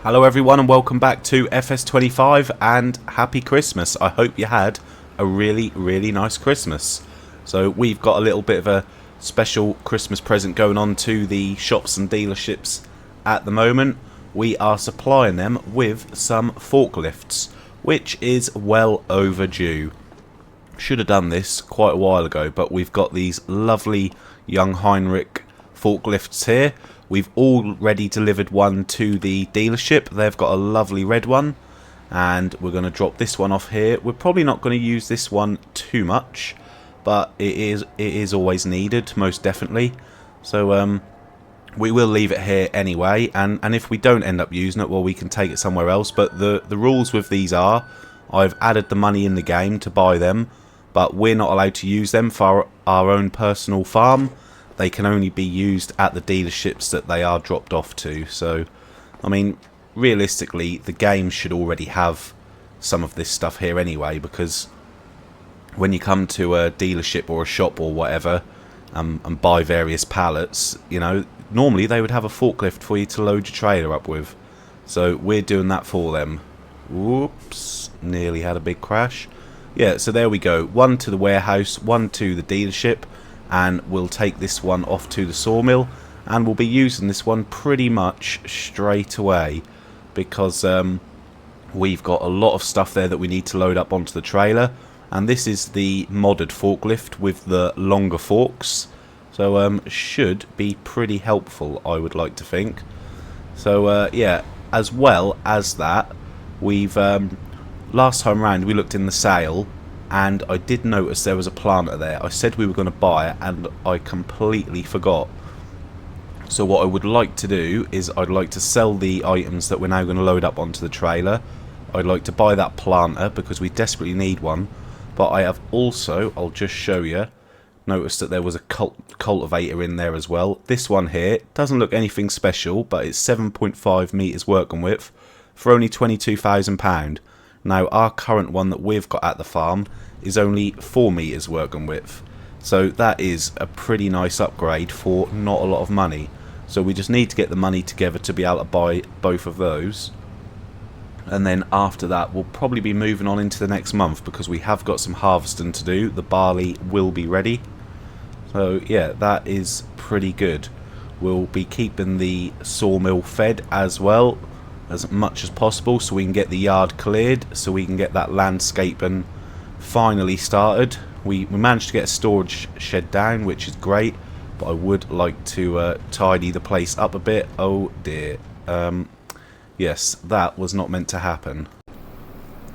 Hello everyone and welcome back to FS25 and happy Christmas. I hope you had a really nice Christmas. So we've got a little bit of a special Christmas present going on to the shops and dealerships at the moment. We are supplying them with some forklifts, which is well overdue. Should have done this quite a while ago, but we've got these lovely young Heinrich forklifts here. We've already delivered one to the dealership. They've got a lovely red one, and we're going to drop this one off here. We're probably not going to use this one too much, but it is always needed, most definitely. So we will leave it here anyway, and if we don't end up using it, well, we can take it somewhere else. But the rules with these are, I've added the money in the game to buy them, but we're not allowed to use them for our own personal farm. They can only be used at the dealerships that they are dropped off to. So, I mean, realistically, the game should already have some of this stuff here anyway, because when you come to a dealership or a shop or whatever and buy various pallets, you know, normally they would have a forklift for you to load your trailer up with. So we're doing that for them. Whoops, nearly had a big crash. Yeah, so there we go. One to the warehouse, one to the dealership. And we'll take this one off to the sawmill, and we'll be using this one pretty much straight away, because we've got a lot of stuff there that we need to load up onto the trailer. And this is the modded forklift with the longer forks, so should be pretty helpful, I would like to think. So yeah, as well as that, we've last time round we looked in the sale, and I did notice there was a planter there. I said we were going to buy it, and I completely forgot. So what I would like to do is I'd like to sell the items that we're now going to load up onto the trailer. I'd like to buy that planter because we desperately need one. But I have also, I'll just show you, noticed that there was a cultivator in there as well. This one here doesn't look anything special, but it's 7.5 metres working width for only £22,000. Now, our current one that we've got at the farm is only 4 metres working width. So that is a pretty nice upgrade for not a lot of money. So we just need to get the money together to be able to buy both of those. And then after that, we'll probably be moving on into the next month, because we have got some harvesting to do. The barley will be ready. So yeah, that is pretty good. We'll be keeping the sawmill fed as well, as much as possible, so we can get the yard cleared, so we can get that landscaping finally started. We managed to get a storage shed down, which is great, but I would like to tidy the place up a bit. Oh dear. Yes, that was not meant to happen.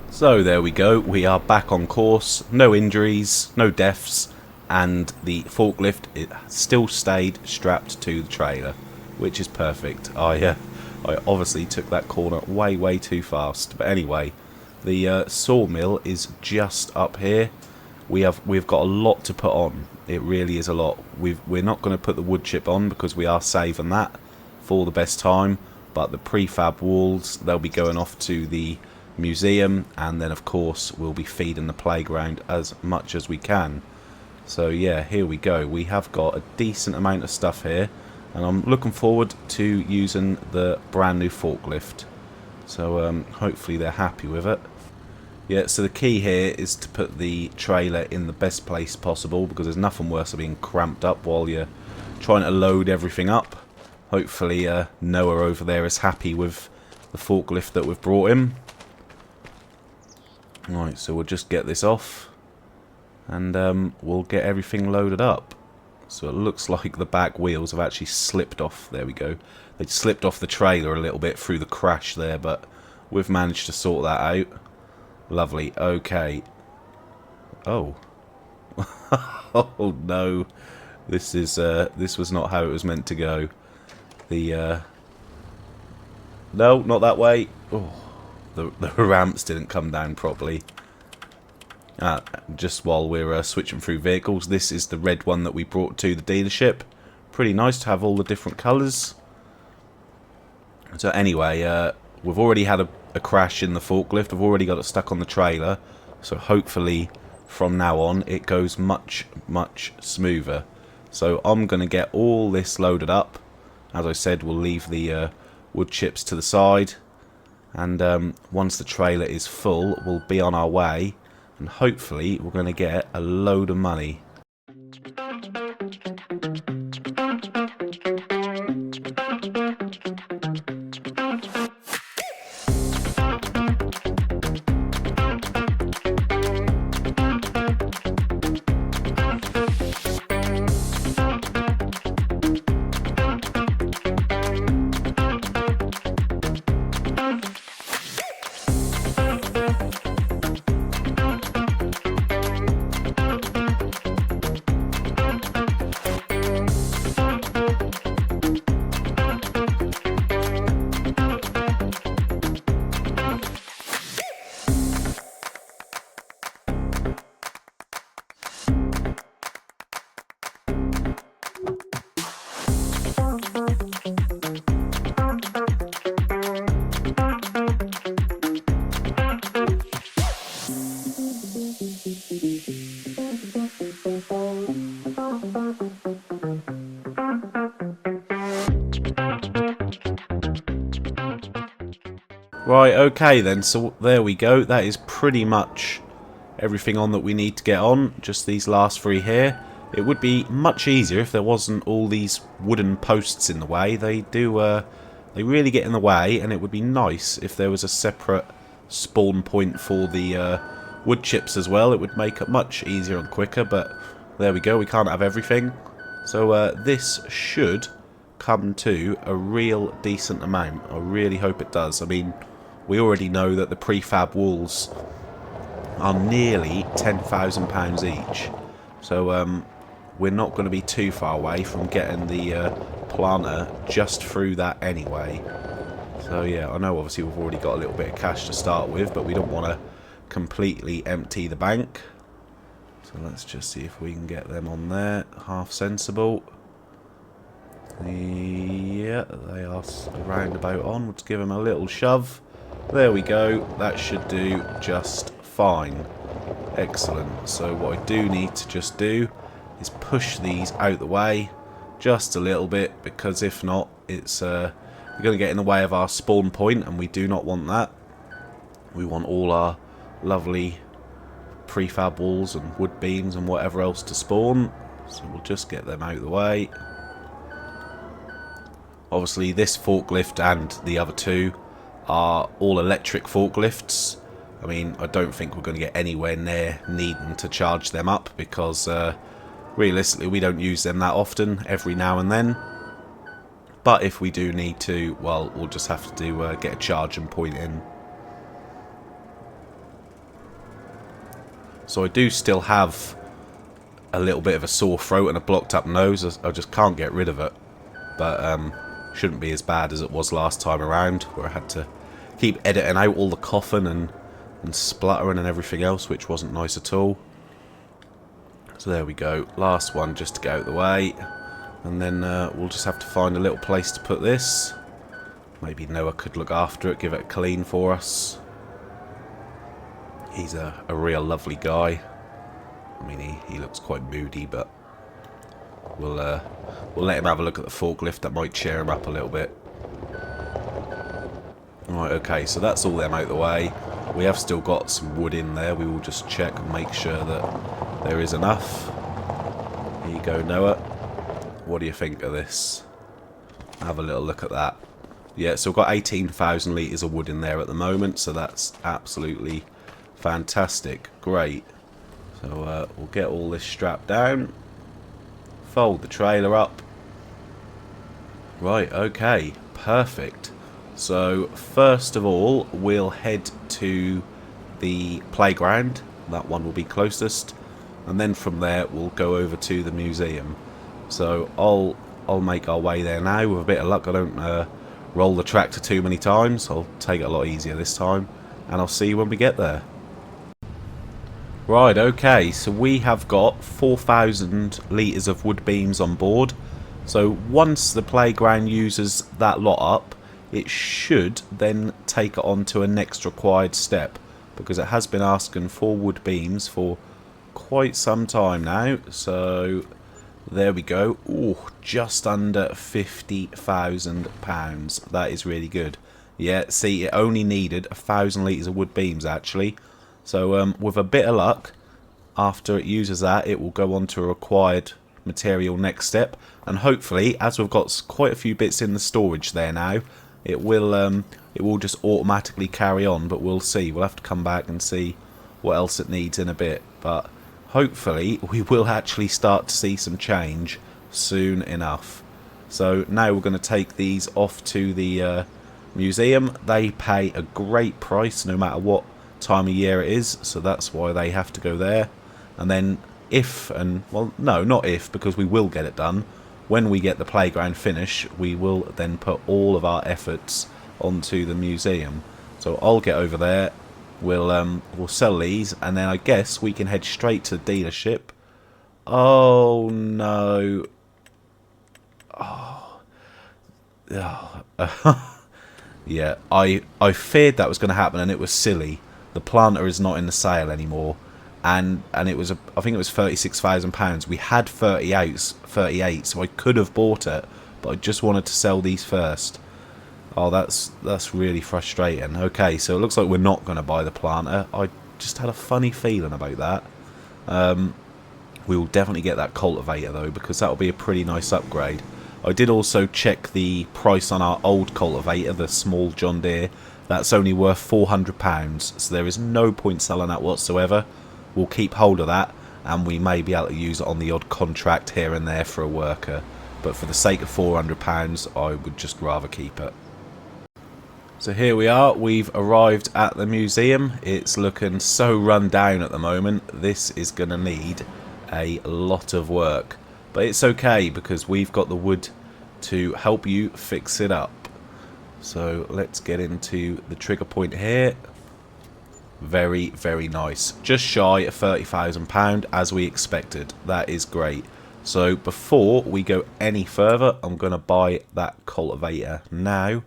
So there we go, we are back on course. No injuries, no deaths, and the forklift, it still stayed strapped to the trailer, which is perfect. I obviously took that corner way too fast. But anyway, the sawmill is just up here. We've got a lot to put on. It really is a lot. We're not going to put the wood chip on because we are saving that for the best time. But the prefab walls, they'll be going off to the museum, and then of course we'll be feeding the playground as much as we can. So yeah, here we go. We have got a decent amount of stuff here, and I'm looking forward to using the brand new forklift. So hopefully they're happy with it. Yeah, so the key here is to put the trailer in the best place possible, because there's nothing worse than being cramped up while you're trying to load everything up. Hopefully Noah over there is happy with the forklift that we've brought him. Right, so we'll just get this off, and we'll get everything loaded up. So it looks like the back wheels have actually slipped off. There we go. They slipped off the trailer a little bit through the crash there, but we've managed to sort that out. Lovely. Okay. Oh. Oh no. This was not how it was meant to go. No, not that way. Oh, the ramps didn't come down properly. Just while we're switching through vehicles, this is the red one that we brought to the dealership. Pretty nice to have all the different colours. So anyway, we've already had a crash in the forklift. I've already got it stuck on the trailer. So hopefully from now on it goes much smoother. So I'm going to get all this loaded up. As I said, we'll leave the wood chips to the side. And once the trailer is full, we'll be on our way, and hopefully we're going to get a load of money. Right, okay then, so there we go. That is pretty much everything on that we need to get on. Just these last three here. It would be much easier if there wasn't all these wooden posts in the way. They really get in the way, and it would be nice if there was a separate spawn point for the wood chips as well. It would make it much easier and quicker, but there we go. We can't have everything. So this should come to a real decent amount. I really hope it does. I mean, we already know that the prefab walls are nearly £10,000 each. So we're not going to be too far away from getting the planter just through that anyway. So yeah, I know obviously we've already got a little bit of cash to start with, but we don't want to completely empty the bank. So let's just see if we can get them on there. Half sensible. Yeah, they are roundabout on. Let's give them a little shove. There we go. That should do just fine. Excellent. So what I do need to just do is push these out the way just a little bit, because if not, it's we're going to get in the way of our spawn point, and we do not want that. We want all our lovely prefab walls and wood beams and whatever else to spawn. So we'll just get them out of the way. Obviously this forklift and the other two are all electric forklifts. I mean, I don't think we're going to get anywhere near needing to charge them up, because realistically we don't use them that often, every now and then. But if we do need to, well, we'll just have to get a charging point in. So I do still have a little bit of a sore throat and a blocked up nose. I just can't get rid of it. But shouldn't be as bad as it was last time around, where I had to keep editing out all the coughing and spluttering and everything else, which wasn't nice at all. So there we go. Last one just to get out of the way. And then we'll just have to find a little place to put this. Maybe Noah could look after it, give it a clean for us. He's a real lovely guy. I mean, he looks quite moody, but we'll let him have a look at the forklift. That might cheer him up a little bit. Right, okay, so that's all them out of the way. We have still got some wood in there. We will just check and make sure that there is enough. Here you go, Noah. What do you think of this? Have a little look at that. Yeah, so we've got 18,000 litres of wood in there at the moment, so that's absolutely fantastic. Great. So we'll get all this strapped down. Fold the trailer up. Right, okay, perfect. So first of all, we'll head to the playground. That one will be closest, and then from there we'll go over to the museum. So I'll make our way there now. With a bit of luck, I don't roll the tractor too many times. I'll take it a lot easier this time, and I'll see you when we get there. Right, okay, so we have got 4,000 litres of wood beams on board. So once the playground uses that lot up, it should then take it on to a next required step, because it has been asking for wood beams for quite some time now. So there we go. Ooh, just under £50,000. That is really good. Yeah, see, it only needed 1,000 litres of wood beams, actually. So with a bit of luck, after it uses that, it will go on to a required material next step. And hopefully, as we've got quite a few bits in the storage there now, it will just automatically carry on. But we'll see. We'll have to come back and see what else it needs in a bit. But hopefully, we will actually start to see some change soon enough. So now we're going to take these off to the museum. They pay a great price no matter what time of year it is, so that's why they have to go there. And then well, no, not if, because we will get it done. When we get the playground finished, we will then put all of our efforts onto the museum. So I'll get over there, we'll sell these, and then I guess we can head straight to the dealership. Oh no. Oh. Yeah, I feared that was going to happen, and it was silly. The planter is not in the sale anymore, and it was I think it was £36,000. We had 38, so I could have bought it, but I just wanted to sell these first. Oh, that's really frustrating. Okay, so it looks like we're not going to buy the planter. I just had a funny feeling about that. We will definitely get that cultivator though, because that will be a pretty nice upgrade. I did also check the price on our old cultivator, the small John Deere. That's only worth £400, so there is no point selling that whatsoever. We'll keep hold of that, and we may be able to use it on the odd contract here and there for a worker. But for the sake of £400, I would just rather keep it. So here we are, we've arrived at the museum. It's looking so run down at the moment. This is going to need a lot of work. But it's okay, because we've got the wood to help you fix it up. So let's get into the trigger point here. Very, very nice. Just shy of £30,000 as we expected. That is great. So before we go any further, I'm going to buy that cultivator now.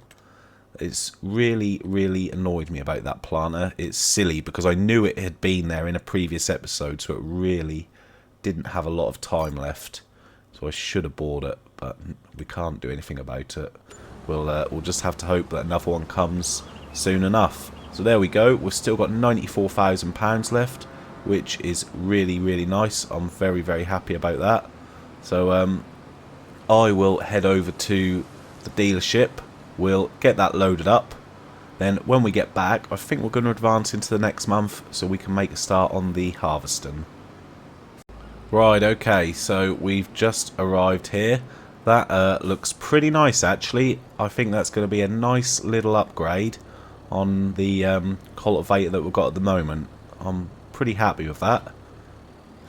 It's really, really annoyed me about that planter. It's silly because I knew it had been there in a previous episode, so it really didn't have a lot of time left. So I should have bought it, but we can't do anything about it. We'll just have to hope that another one comes soon enough. So there we go. We've still got £94,000 left, which is really, really nice. I'm very, very happy about that. So I will head over to the dealership. We'll get that loaded up. Then when we get back, I think we're going to advance into the next month so we can make a start on the harvesting. Right, okay, so we've just arrived here. That looks pretty nice, actually. I think that's going to be a nice little upgrade on the cultivator that we've got at the moment. I'm pretty happy with that.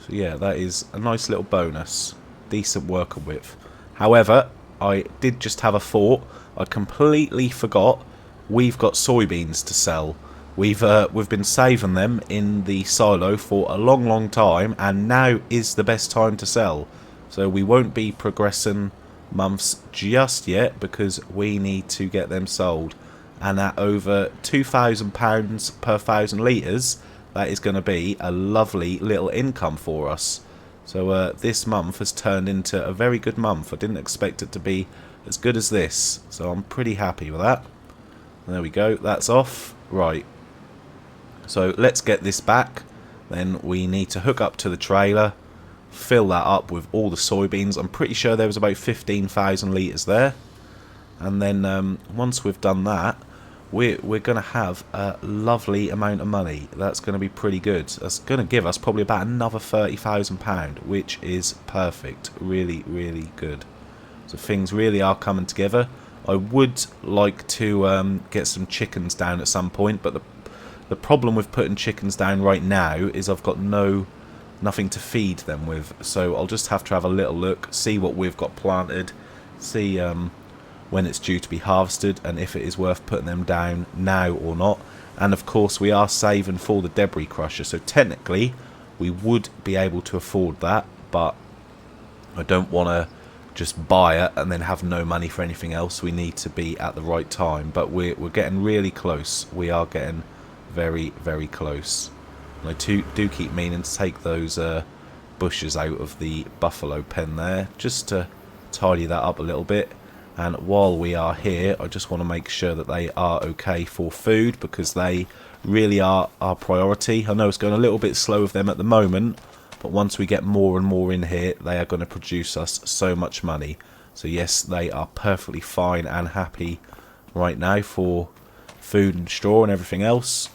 So yeah, that is a nice little bonus. Decent working width. However, I did just have a thought. I completely forgot we've got soybeans to sell. We've been saving them in the silo for a long, long time, and now is the best time to sell. So we won't be progressing months just yet because we need to get them sold. And at over £2,000 per 1,000 litres, that is going to be a lovely little income for us. So this month has turned into a very good month. I didn't expect it to be as good as this, so I'm pretty happy with that. And there we go, that's off. Right, so let's get this back. Then we need to hook up to the trailer, fill that up with all the soybeans. I'm pretty sure there was about 15,000 litres there. And then once we've done that, we're going to have a lovely amount of money. That's going to be pretty good. That's going to give us probably about another £30,000, which is perfect. Really, really good. So things really are coming together. I would like to get some chickens down at some point, but the problem with putting chickens down right now is I've got nothing to feed them with. So I'll just have to have a little look, see what we've got planted, see when it's due to be harvested, and if it is worth putting them down now or not. And of course we are saving for the debris crusher, so technically we would be able to afford that, but I don't want to just buy it and then have no money for anything else. We need to be at the right time, but we're getting really close. We are getting very, very close. And I do keep meaning to take those bushes out of the buffalo pen there, just to tidy that up a little bit. And while we are here, I just want to make sure that they are okay for food, because they really are our priority. I know it's going a little bit slow with them at the moment, but once we get more and more in here, they are going to produce us so much money. So yes, they are perfectly fine and happy right now for food and straw and everything else.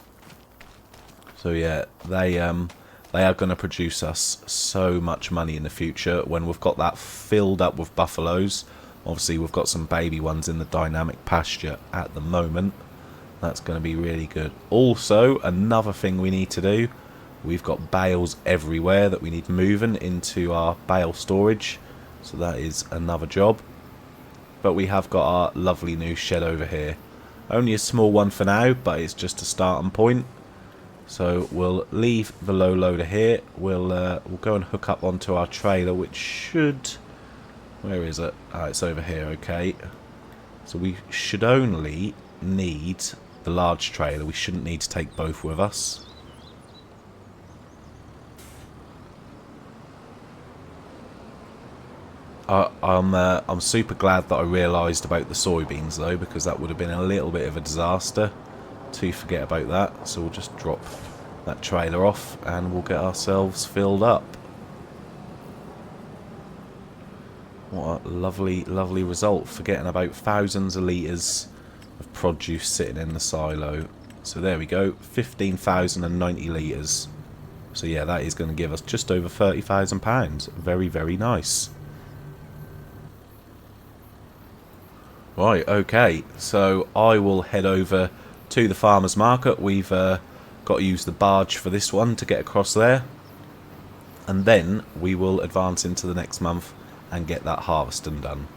So yeah, they are going to produce us so much money in the future when we've got that filled up with buffaloes. Obviously, we've got some baby ones in the dynamic pasture at the moment. That's going to be really good. Also, another thing we need to do, we've got bales everywhere that we need moving into our bale storage. So that is another job. But we have got our lovely new shed over here. Only a small one for now, but it's just a starting point. So we'll leave the low loader here. We'll go and hook up onto our trailer, which should... Where is it? Oh, it's over here, okay. So we should only need the large trailer. We shouldn't need to take both with us. I'm super glad that I realised about the soybeans though, because that would have been a little bit of a disaster to forget about that. So we'll just drop that trailer off and we'll get ourselves filled up. What a lovely, lovely result. Forgetting about thousands of litres of produce sitting in the silo. So there we go, 15,090 litres. So yeah, that is going to give us just over £30,000. Very, very nice. Right, okay, so I will head over to the farmer's market. We've got to use the barge for this one to get across there. And then we will advance into the next month and get that harvesting done.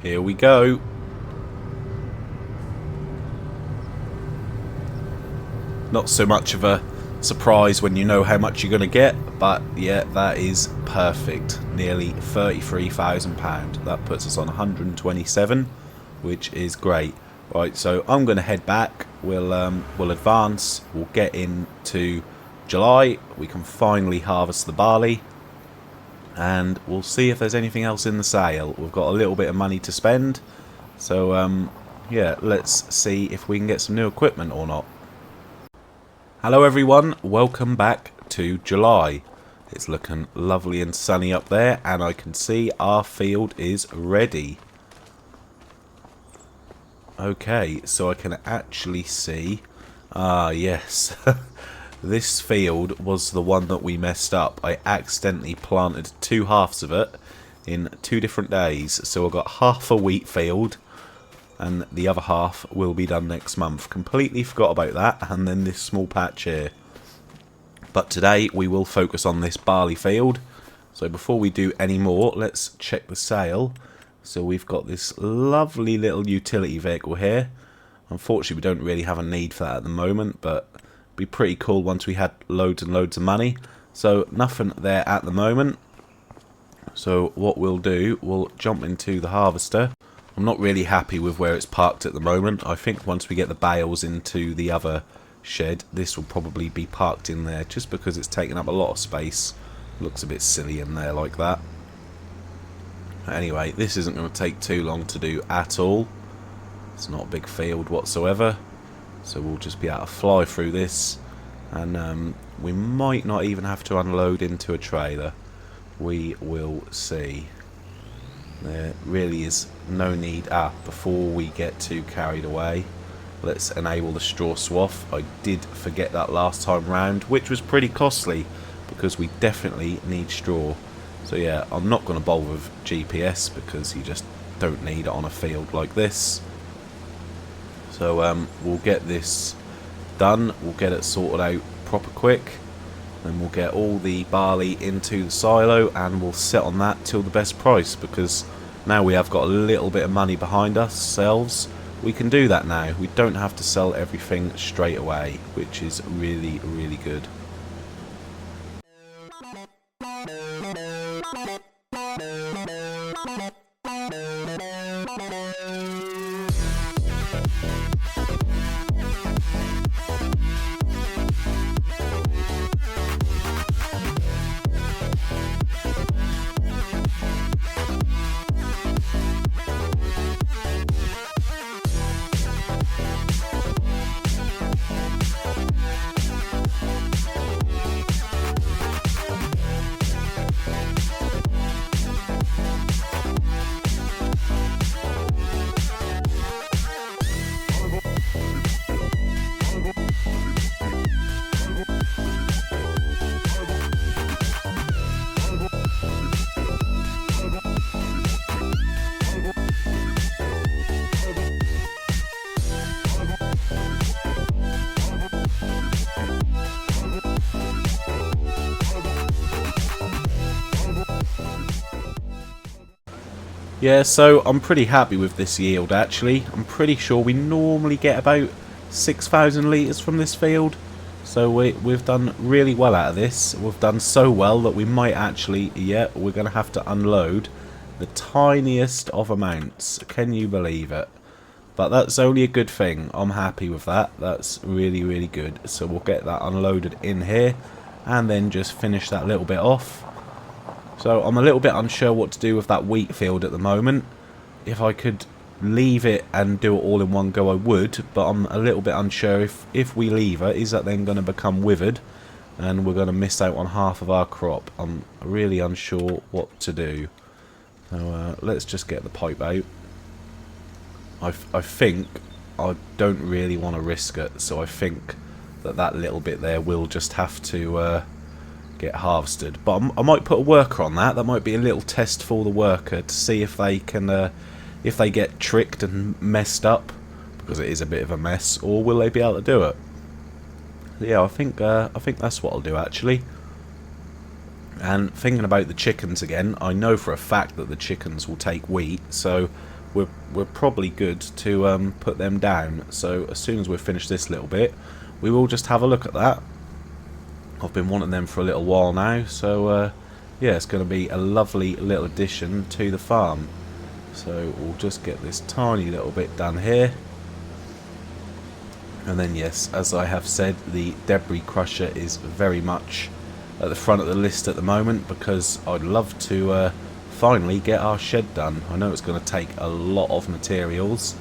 Here we go. Not so much of a surprise when you know how much you're going to get, but yeah, that is perfect. Nearly £33,000. That puts us on 127, which is great. Right, so I'm going to head back. We'll advance. We'll get into July. We can finally harvest the barley. And we'll see if there's anything else in the sale. We've got a little bit of money to spend. So, yeah, let's see if we can get some new equipment or not. Hello everyone, welcome back to July. It's looking lovely and sunny up there, and I can see our field is ready. Okay, so I can actually see... Ah, yes. This field was the one that we messed up. I accidentally planted two halves of it in 2 different days. So I've got half a wheat field and the other half will be done next month. Completely forgot about that, and then this small patch here. But today we will focus on this barley field. So before we do any more, let's check the sale. So we've got this lovely little utility vehicle here. Unfortunately, we don't really have a need for that at the moment, but it'd be pretty cool once we had loads and loads of money. So nothing there at the moment. So what we'll do, we'll jump into the harvester. I'm not really happy with where it's parked at the moment. I think once we get the bales into the other shed, this will probably be parked in there, just because it's taking up a lot of space. Looks a bit silly in there like that. Anyway, this isn't going to take too long to do at all. It's not a big field whatsoever. So we'll just be able to fly through this. And we might not even have to unload into a trailer. We will see. There really is no need. Before we get too carried away, let's enable the straw swath. I did forget that last time round, which was pretty costly. because we definitely need straw. So yeah, I'm not going to bother with GPS because you just don't need it on a field like this. So we'll get this done, we'll get it sorted out proper quick, then we'll get all the barley into the silo and we'll sit on that till the best price, because now we have got a little bit of money behind ourselves. We can do that now. We don't have to sell everything straight away, which is really, really good. Yeah, so I'm pretty happy with this yield actually. I'm pretty sure we normally get about 6,000 litres from this field. So we've done really well out of this. We've done so well that we might actually, yeah, we're going to have to unload the tiniest of amounts. Can you believe it? But that's only a good thing. I'm happy with that. That's really, really good. So we'll get that unloaded in here and then just finish that little bit off. So I'm a little bit unsure what to do with that wheat field at the moment. If I could leave it and do it all in one go, I would, but I'm a little bit unsure if we leave it, is that then going to become withered and we're going to miss out on half of our crop. I'm really unsure what to do. So let's just get the pipe out. I think I don't really want to risk it, so I think that little bit there will just have to get harvested. But I might put a worker on that. That might be a little test for the worker to see if they can, if they get tricked and messed up, because it is a bit of a mess, or will they be able to do it? Yeah, I think that's what I'll do actually. And thinking about the chickens again, I know for a fact that the chickens will take wheat, so we're probably good to put them down. So as soon as we've finished this little bit, we will just have a look at that. I've been wanting them for a little while now, so yeah, it's going to be a lovely little addition to the farm. So we'll just get this tiny little bit done here. And then yes, as I have said, the debris crusher is very much at the front of the list at the moment, because I'd love to finally get our shed done. I know it's going to take a lot of materials,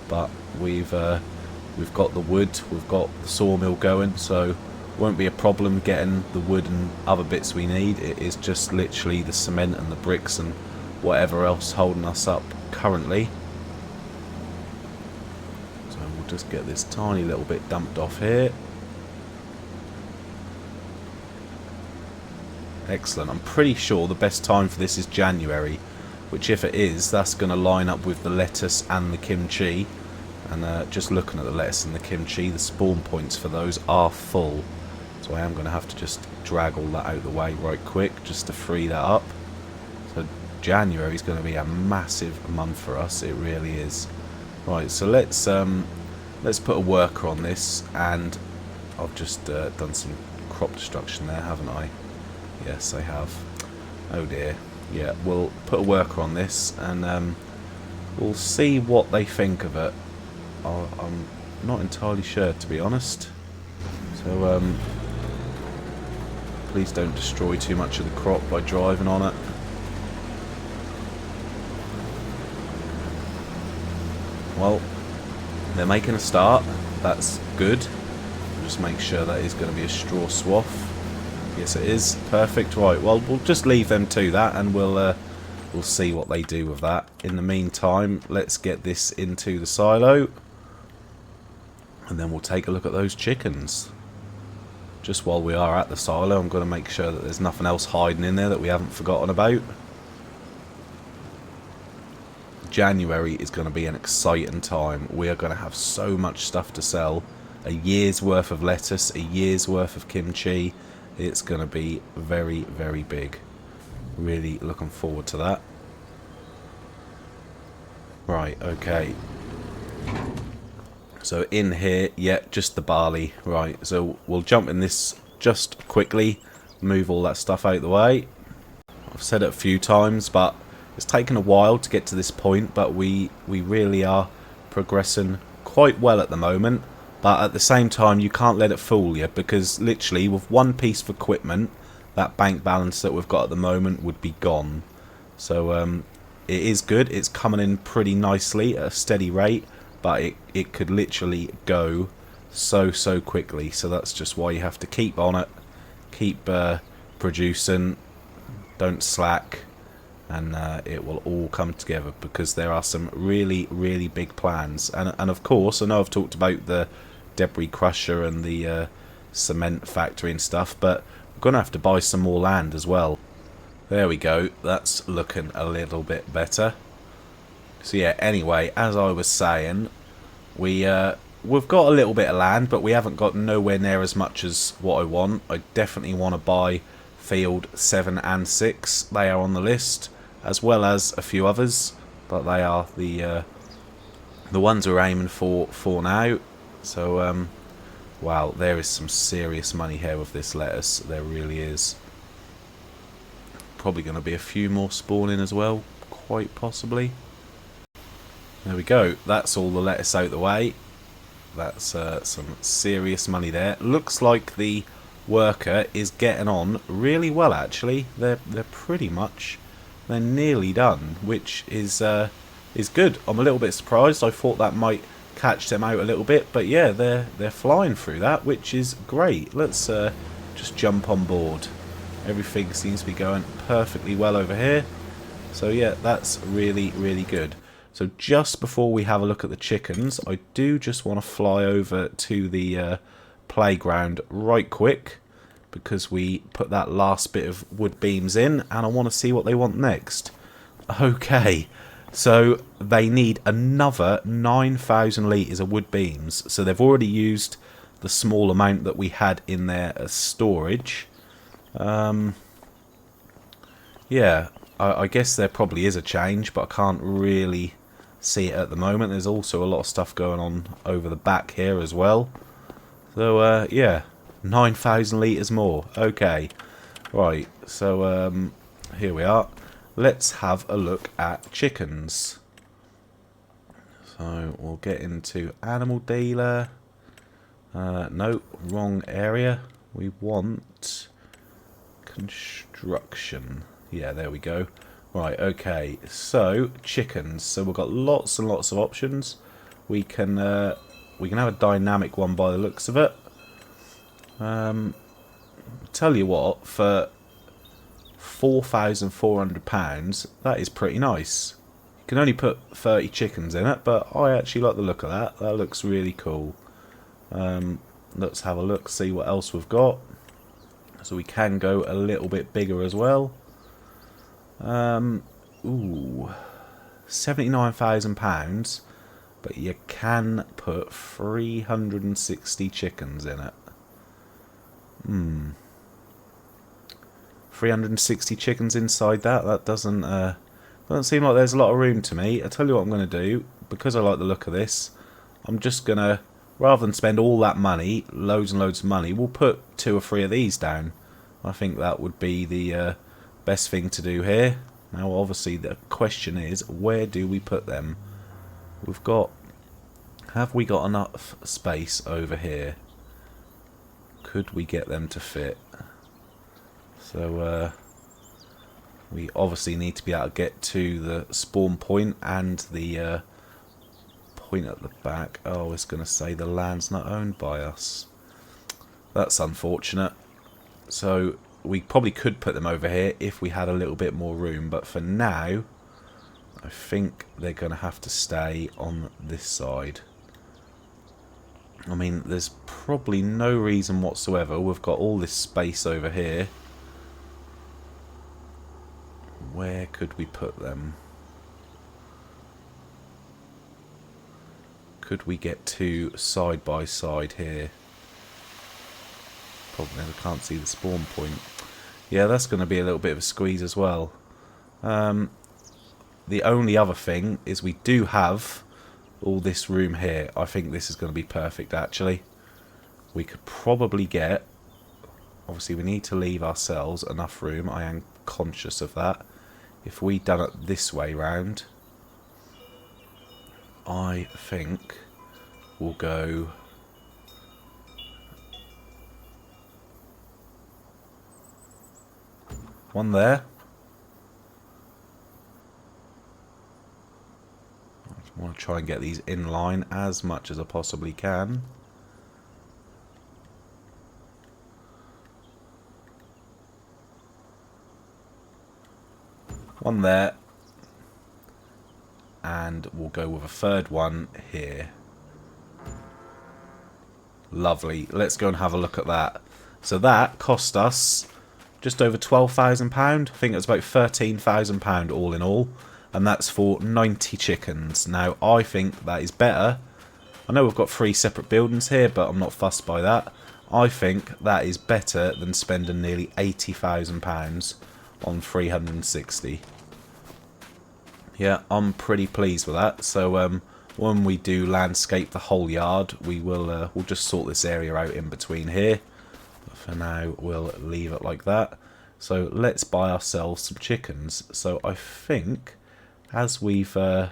but we've got the wood, we've got the sawmill going, so won't be a problem getting the wood and other bits we need. It is just literally the cement and the bricks and whatever else holding us up currently. So we'll just get this tiny little bit dumped off here. Excellent. I'm pretty sure the best time for this is January, which if it is, that's going to line up with the lettuce and the kimchi. And just looking at the lettuce and the kimchi, the spawn points for those are full. So I am going to have to just drag all that out of the way right quick just to free that up. So January is going to be a massive month for us. It really is. Right, so let's put a worker on this, and I've just done some crop destruction there, haven't I? Yes, I have. Oh dear. Yeah, we'll put a worker on this, and we'll see what they think of it. I'm not entirely sure, to be honest. So please don't destroy too much of the crop by driving on it. Well, they're making a start. That's good. Just make sure that is going to be a straw swath. Yes, it is. Perfect. Right. Well, we'll just leave them to that, and we'll see what they do with that. In the meantime, let's get this into the silo, and then we'll take a look at those chickens. just while we are at the silo, I'm going to make sure that there's nothing else hiding in there that we haven't forgotten about. January is going to be an exciting time. We are going to have so much stuff to sell. A year's worth of lettuce, a year's worth of kimchi. It's going to be very, very big. Really looking forward to that. Right, okay. So in here, yeah, just the barley. Right, so we'll jump in this just quickly. Move all that stuff out of the way. I've said it a few times, but it's taken a while to get to this point, but we really are progressing quite well at the moment. But at the same time, you can't let it fool you, because literally with one piece of equipment, that bank balance that we've got at the moment would be gone. So it is good. It's coming in pretty nicely at a steady rate, but it could literally go so quickly. So that's just why you have to keep on it, keep producing, don't slack. And it will all come together, because there are some really big plans. And of course, I know I've talked about the debris crusher and the cement factory and stuff, but we're going to have to buy some more land as well. There we go. That's looking a little bit better. So yeah, anyway, as I was saying, we've got a little bit of land, but we haven't got nowhere near as much as what I want. I definitely want to buy field 7 and 6. They are on the list, as well as a few others, but they are the ones we're aiming for now. So wow, there is some serious money here with this lettuce. There really is. Probably going to be a few more spawning as well, quite possibly. There we go. That's all the lettuce out the way. That's some serious money there. Looks like the worker is getting on really well, actually. They're pretty much, they're nearly done, which is good. I'm a little bit surprised. I thought that might catch them out a little bit, but yeah, they're flying through that, which is great. Let's just jump on board. Everything seems to be going perfectly well over here. So yeah, that's really good. So just before we have a look at the chickens, I do just want to fly over to the playground right quick, because we put that last bit of wood beams in, and I want to see what they want next. Okay, so they need another 9,000 litres of wood beams. So they've already used the small amount that we had in there as storage. Yeah, I guess there probably is a change, but I can't really see it at the moment. There's also a lot of stuff going on over the back here as well. So yeah, 9,000 litres more. Okay, right, so here we are. Let's have a look at chickens. So we'll get into animal dealer. No, wrong area. We want construction. Yeah, there we go. Right, okay, so chickens. So we've got lots and lots of options. We can have a dynamic one by the looks of it. Tell you what, for £4,400, that is pretty nice. You can only put 30 chickens in it, but I actually like the look of that. That looks really cool. Let's have a look, see what else we've got. So we can go a little bit bigger as well. Ooh, £79,000, but you can put 360 chickens in it. 360 chickens inside that. That doesn't seem like there's a lot of room to me. I tell you what I'm going to do, because I like the look of this. I'm just going to, rather than spend all that money, loads and loads of money, we'll put 2 or 3 of these down. I think that would be the best thing to do here. Now, obviously, the question is, where do we put them? Have we got enough space over here? Could we get them to fit? So, we obviously need to be able to get to the spawn point and the point at the back. Oh, it's going to say the land's not owned by us. That's unfortunate. So we probably could put them over here if we had a little bit more room, but for now I think they're going to have to stay on this side. I mean, there's probably no reason whatsoever. We've got all this space over here. Where could we put them? Could we get two side by side here? Probably I can't see the spawn point. Yeah, that's going to be a little bit of a squeeze as well. The only other thing is we do have all this room here. I think this is going to be perfect, actually. We could probably get... Obviously, we need to leave ourselves enough room. I am conscious of that. If we done it this way round, I think we'll go... One there. I want to try and get these in line as much as I possibly can. One there. And we'll go with a third one here. Lovely. Let's go and have a look at that. So that cost us just over £12,000. I think it was about £13,000 all in all. And that's for 90 chickens. Now, I think that is better. I know we've got 3 separate buildings here, but I'm not fussed by that. I think that is better than spending nearly £80,000 on 360. Yeah, I'm pretty pleased with that. So when we do landscape the whole yard, we'll just sort this area out in between here. But for now, we'll leave it like that. So let's buy ourselves some chickens. So I think as we've got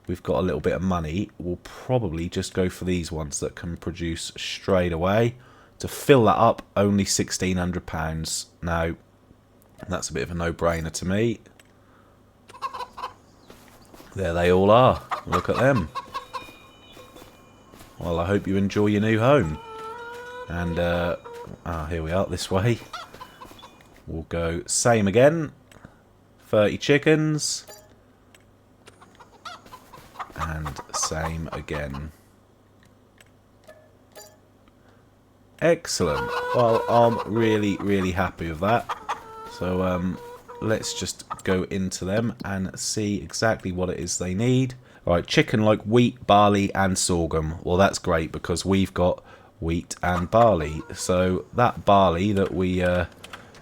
a little bit of money, we'll probably just go for these ones that can produce straight away. To fill that up, only £1,600. Now, that's a bit of a no-brainer to me. There they all are. Look at them. Well, I hope you enjoy your new home. And, here we are, this way. We'll go same again. 30 chickens. And same again. Excellent. Well, I'm really, really happy with that. So, let's just go into them and see exactly what it is they need. Alright, chicken like wheat, barley and sorghum. Well, that's great because we've got wheat and barley. So, that barley that we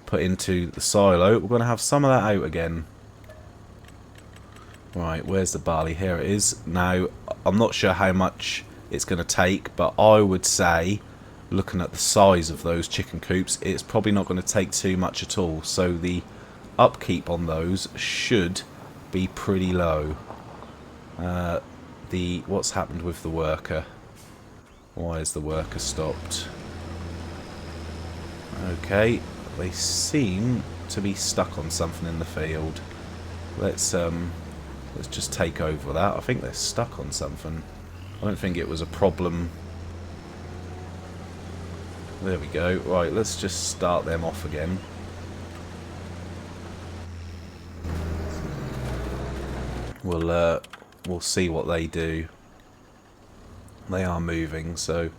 put into the silo, we're going to have some of that out again. Right, where's the barley? Here it is. Now, I'm not sure how much it's going to take, but I would say, looking at the size of those chicken coops, it's probably not going to take too much at all. So the upkeep on those should be pretty low. What's happened with the worker? Why has the worker stopped? Okay, they seem to be stuck on something in the field. Let's just take over that. I think they're stuck on something. I don't think it was a problem. There we go. Right, let's just start them off again. We'll see what they do. They are moving, so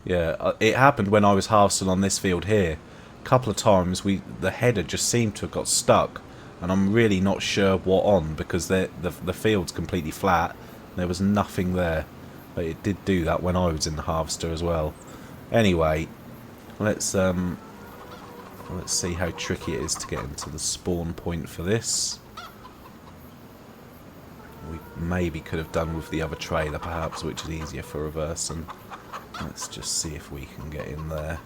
yeah. It happened when I was harvesting on this field here. A couple of times the header just seemed to have got stuck, and I'm really not sure what on because the field's completely flat. There was nothing there, but it did do that when I was in the harvester as well. Anyway, let's see how tricky it is to get into the spawn point for this. We maybe could have done with the other trailer perhaps, which is easier for reversing. Let's just see if we can get in there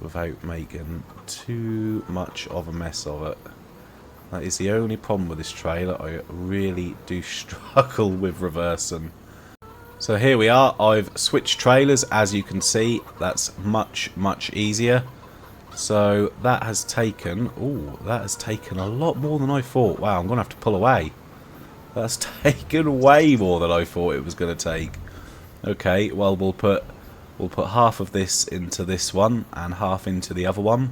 without making too much of a mess of it. That is the only problem with this trailer. I really do struggle with reversing. So here we are. I've switched trailers, as you can see. That's much, much easier. So that has taken... Ooh, that has taken a lot more than I thought. Wow, I'm going to have to pull away. That's taken way more than I thought it was going to take. Okay, well we'll put half of this into this one and half into the other one.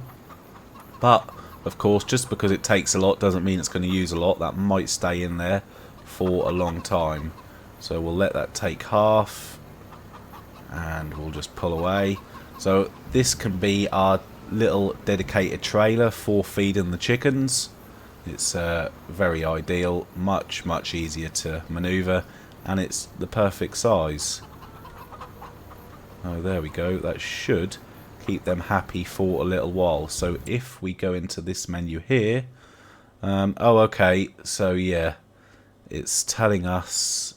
But of course, just because it takes a lot doesn't mean it's going to use a lot. That might stay in there for a long time. So we'll let that take half. and we'll just pull away. So this can be our little dedicated trailer for feeding the chickens. It's very ideal, much easier to maneuver, and it's the perfect size. Oh, there we go. That should keep them happy for a little while. So if we go into this menu here, oh okay, so yeah, it's telling us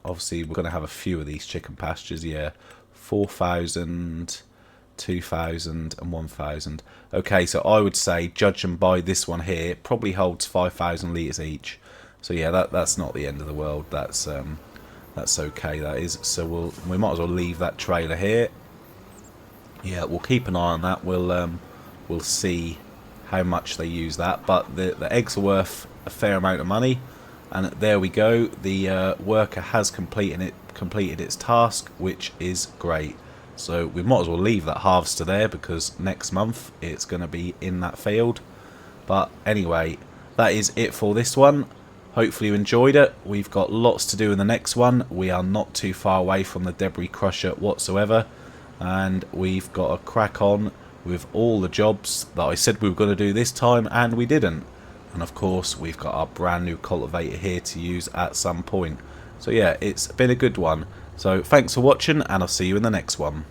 obviously we're going to have a few of these chicken pastures. Yeah, 4,000, 2,000 and 1,000. Okay, so I would say, judging by this one here, it probably holds 5,000 litres each. So yeah, that's not the end of the world. That's okay, that is. So we might as well leave that trailer here. Yeah, we'll keep an eye on that. We'll see how much they use that. But the eggs are worth a fair amount of money. And there we go. The worker has completed its task, which is great. So we might as well leave that harvester there, because next month it's going to be in that field. But anyway, that is it for this one. Hopefully you enjoyed it. We've got lots to do in the next one. We are not too far away from the debris crusher whatsoever. And we've got to crack on with all the jobs that I said we were going to do this time, and we didn't. And of course, we've got our brand new cultivator here to use at some point. So yeah, it's been a good one. So thanks for watching, and I'll see you in the next one.